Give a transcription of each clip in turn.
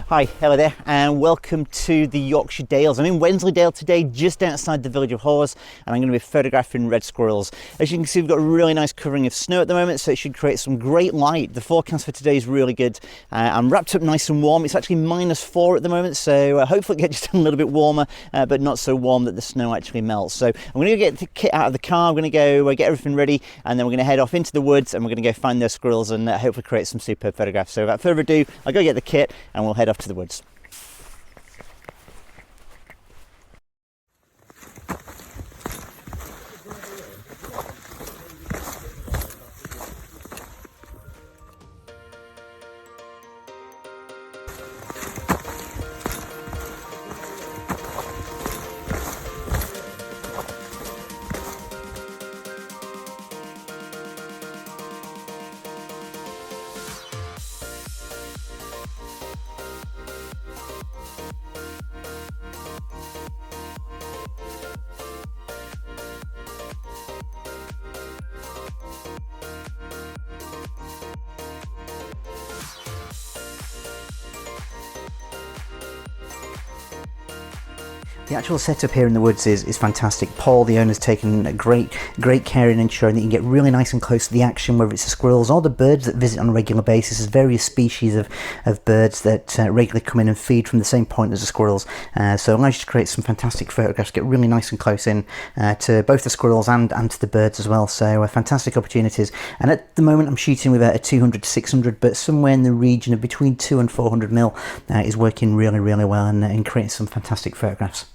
Hi, hello there, and welcome to the Yorkshire Dales. I'm in Wensleydale today, just outside the village of Hawes, and I'm going to be photographing red squirrels. As you can see, we've got a really nice covering of snow at the moment, so it should create some great light. The forecast for today is really good. I'm wrapped up nice and warm. It's actually -4 at the moment, so hopefully it gets just a little bit warmer, but not so warm that the snow actually melts. So I'm going to go get the kit out of the car. I'm going to go get everything ready, and then we're going to head off into the woods, and we're going to go find those squirrels and hopefully create some superb photographs. So without further ado, I'll go get the kit, and we'll head off to the woods. The actual setup here in the woods is fantastic. Paul, the owner's taken great care in ensuring that you can get really nice and close to the action, whether it's the squirrels or the birds that visit on a regular basis. There's various species of birds that regularly come in and feed from the same point as the squirrels. So it allows you to create some fantastic photographs, get really nice and close in to both the squirrels and to the birds as well. So fantastic opportunities. And at the moment I'm shooting with a 200 to 600, but somewhere in the region of between 200 and 400 mil is working really well and creating some fantastic photographs.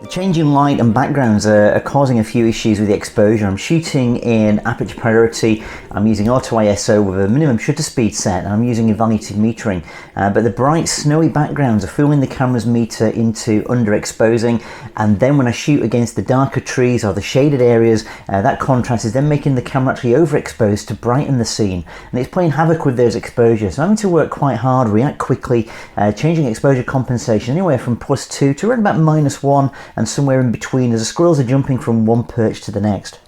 The changing light and backgrounds are causing a few issues with the exposure. I'm shooting in aperture priority, I'm using auto ISO with a minimum shutter speed set, and I'm using evaluated metering. But the bright snowy backgrounds are fooling the camera's meter into underexposing, and then when I shoot against the darker trees or the shaded areas, that contrast is then making the camera actually overexposed to brighten the scene, and it's playing havoc with those exposures. So I'm having to work quite hard, react quickly, changing exposure compensation anywhere from +2 to around about -1, and somewhere in between as the squirrels are jumping from one perch to the next.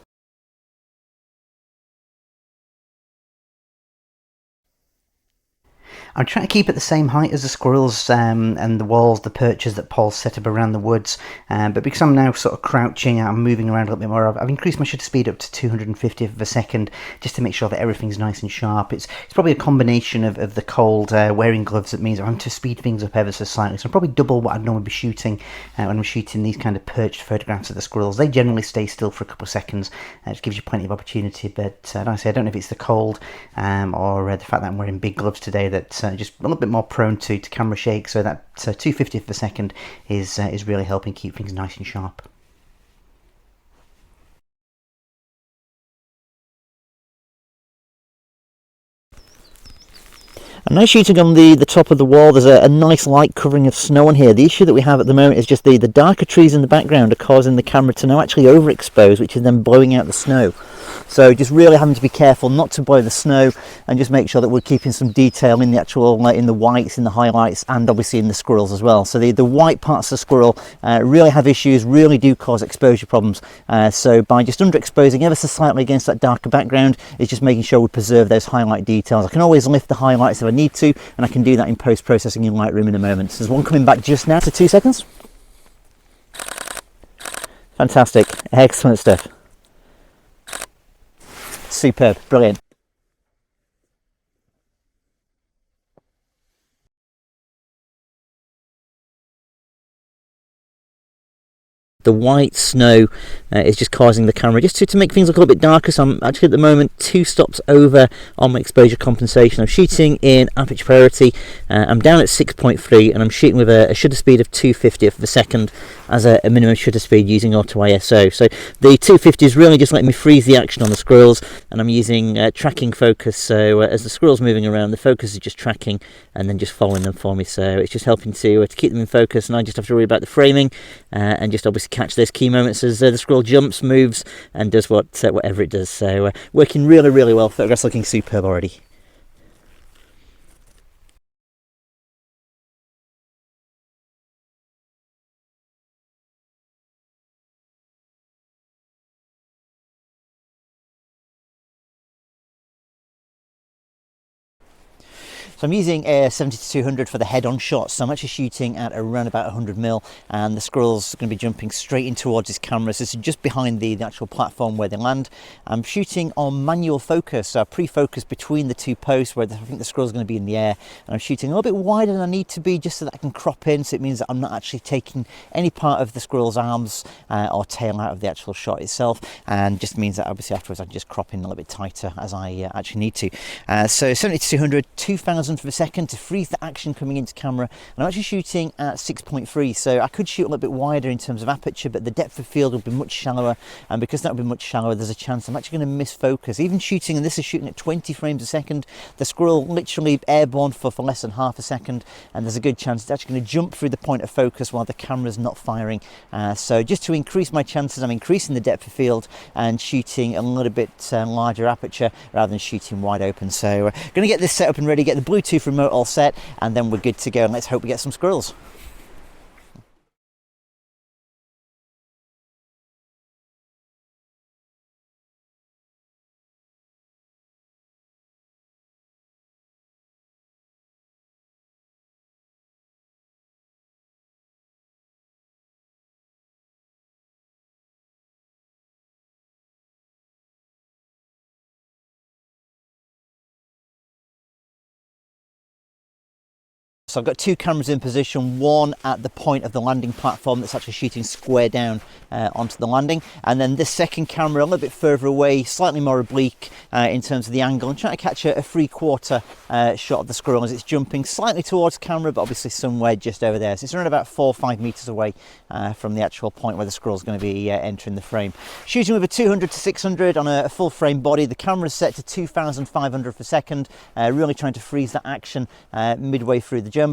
I'm trying to keep it the same height as the squirrels and the walls, the perches that Paul set up around the woods, but because I'm now sort of crouching, I'm moving around a little bit more. I've increased my shutter speed up to 250th of a second just to make sure that everything's nice and sharp. It's probably a combination of the cold, wearing gloves, that means I'm having to speed things up ever so slightly. So I'm probably double what I'd normally be shooting when I'm shooting these kind of perched photographs of the squirrels. They generally stay still for a couple of seconds, it gives you plenty of opportunity, but like I say, I don't know if it's the cold or the fact that I'm wearing big gloves today that just a little bit more prone to camera shake, so that 250th of a second is really helping keep things nice and sharp. I'm now shooting on the top of the wall. There's a nice light covering of snow on here. The issue that we have at the moment is just the darker trees in the background are causing the camera to now actually overexpose, which is then blowing out the snow. So just really having to be careful not to blow the snow, and just make sure that we're keeping some detail in the actual, in the whites, in the highlights, and obviously in the squirrels as well. So the white parts of the squirrel really have issues, really do cause exposure problems. So by just underexposing ever so slightly against that darker background, it's just making sure we preserve those highlight details. I can always lift the highlights if I need to, and I can do that in post-processing in Lightroom in a moment. So there's one coming back just now, so 2 seconds. Fantastic, excellent stuff. Superb, brilliant. The white snow is just causing the camera just to make things look a little bit darker. So I'm actually at the moment 2 stops over on my exposure compensation. I'm shooting in aperture priority. I'm down at 6.3 and I'm shooting with a shutter speed of 250th of a second as a minimum shutter speed using auto ISO. So the 250 is really just letting me freeze the action on the squirrels, and I'm using tracking focus. So as the squirrels moving around, the focus is just tracking and then just following them for me. So it's just helping to keep them in focus, and I just have to worry about the framing and just obviously catch those key moments as the squirrel jumps, moves, and does whatever it does. So working really, really well. Photographs looking superb already. So I'm using a 70-200 for the head-on shot. So I'm actually shooting at around about 100mm, and the squirrel's going to be jumping straight in towards his camera. So this is just behind the actual platform where they land. I'm shooting on manual focus, so I pre-focus between the 2 posts where I think the squirrel's going to be in the air. And I'm shooting a little bit wider than I need to be, just so that I can crop in. So it means that I'm not actually taking any part of the squirrel's arms or tail out of the actual shot itself, and just means that obviously afterwards I can just crop in a little bit tighter as I actually need to. So 70-200, 2000 for a second to freeze the action coming into camera, and I'm actually shooting at 6.3, so I could shoot a little bit wider in terms of aperture, but the depth of field will be much shallower, and because that will be much shallower, there's a chance I'm actually going to miss focus. Even shooting, and this is shooting at 20 frames a second, the squirrel literally airborne for less than half a second, and there's a good chance it's actually going to jump through the point of focus while the camera's not firing. So just to increase my chances, I'm increasing the depth of field and shooting a little bit larger aperture rather than shooting wide open. So going to get this set up and ready, get the Bluetooth remote all set, and then we're good to go, and let's hope we get some squirrels. So I've got 2 cameras in position, one at the point of the landing platform that's actually shooting square down onto the landing, and then this second camera a little bit further away, slightly more oblique in terms of the angle. I'm trying to catch a 3/4 shot of the squirrel as it's jumping slightly towards camera, but obviously somewhere just over there. So it's around about 4 or 5 meters away from the actual point where the squirrel's going to be entering the frame. Shooting with a 200-600 on a full frame body. The camera's set to 2500 per second, really trying to freeze that action midway through the jump.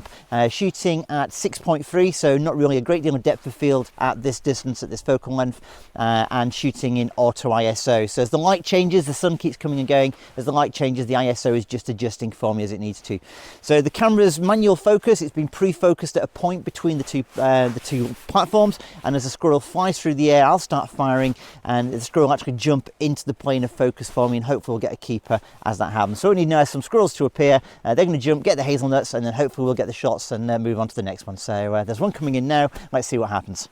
Shooting at 6.3, so not really a great deal of depth of field at this distance, at this focal length, and shooting in auto ISO. So as the light changes, the sun keeps coming and going. As the light changes, the ISO is just adjusting for me as it needs to. So the camera's manual focus, it's been pre-focused at a point between the two platforms, and as the squirrel flies through the air, I'll start firing, and the squirrel will actually jump into the plane of focus for me, and hopefully we'll get a keeper as that happens. So we need now some squirrels to appear. They're going to jump, get the hazelnuts, and then hopefully we'll get the shots and move on to the next one. So there's one coming in now. Let's see what happens.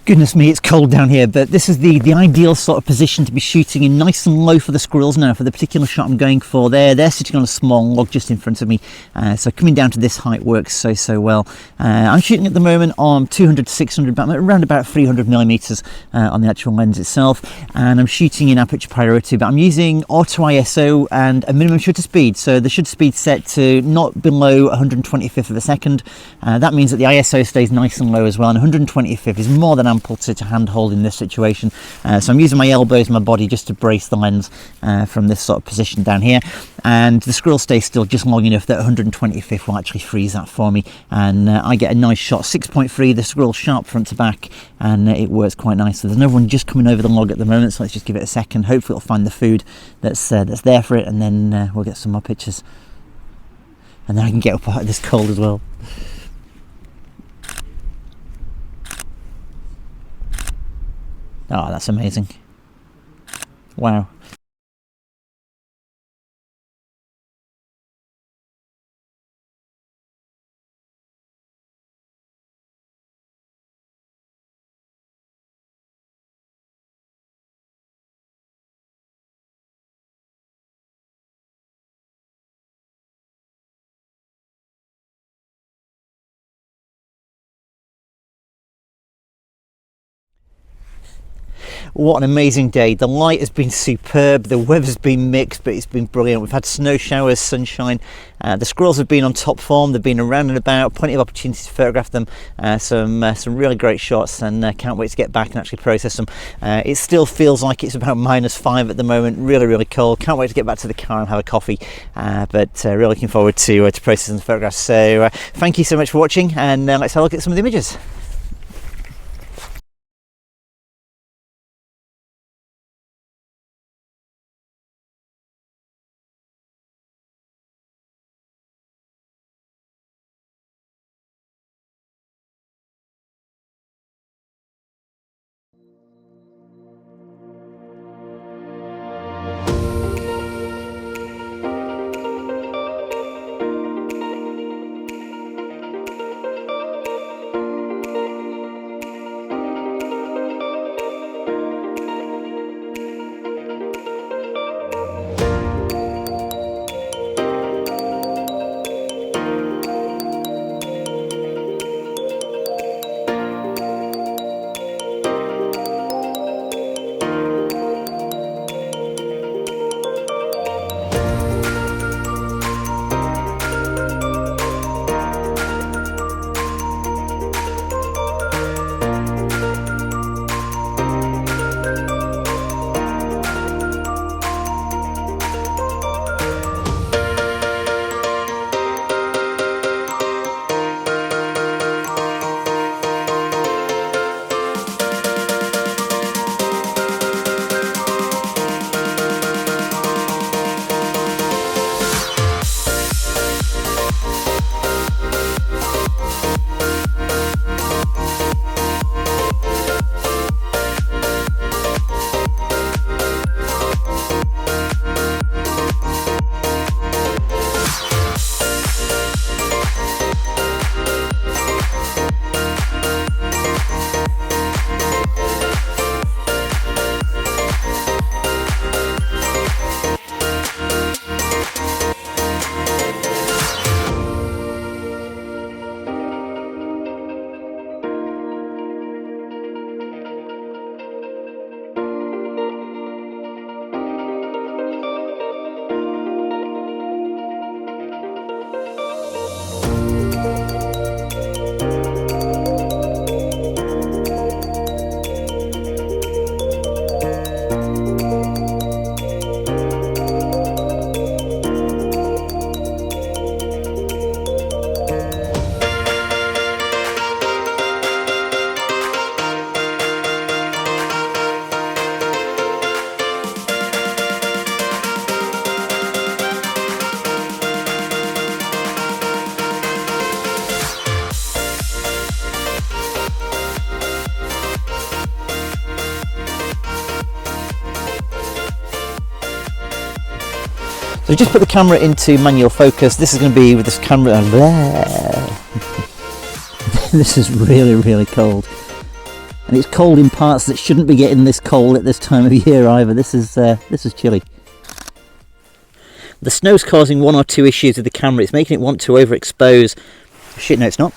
Goodness me, it's cold down here, but this is the ideal sort of position to be shooting in, nice and low for the squirrels now. For the particular shot I'm going for, they're sitting on a small log just in front of me, so coming down to this height works so well. I'm shooting at the moment on 200 to 600, but around about 300 millimeters on the actual lens itself, and I'm shooting in aperture priority, but I'm using auto ISO and a minimum shutter speed, so the shutter speed set to not below 125th of a second. That means that the ISO stays nice and low as well, and 125th is more than ample to handhold in this situation. So I'm using my elbows and my body just to brace the lens from this sort of position down here, and the squirrel stays still just long enough that 125th will actually freeze that for me, and I get a nice shot, 6.3, the squirrel sharp front to back, and it works quite nicely. There's no one just coming over the log at the moment, so let's just give it a second. Hopefully it'll find the food that's there for it, and then we'll get some more pictures, and then I can get up out of this cold as well. Oh, that's amazing. Wow. What an amazing day. The light has been superb, the weather's been mixed, but it's been brilliant. We've had snow showers, sunshine, the squirrels have been on top form, they've been around and about, plenty of opportunities to photograph them, some really great shots, and can't wait to get back and actually process them. It still feels like it's about -5 at the moment, really cold. Can't wait to get back to the car and have a coffee, but really looking forward to processing the photographs. So thank you so much for watching, and let's have a look at some of the images. So just put the camera into manual focus. This is going to be with this camera. This is really cold. And it's cold in parts that shouldn't be getting this cold at this time of year either. This is chilly. The snow's causing one or two issues with the camera. It's making it want to overexpose. Shit, no it's not.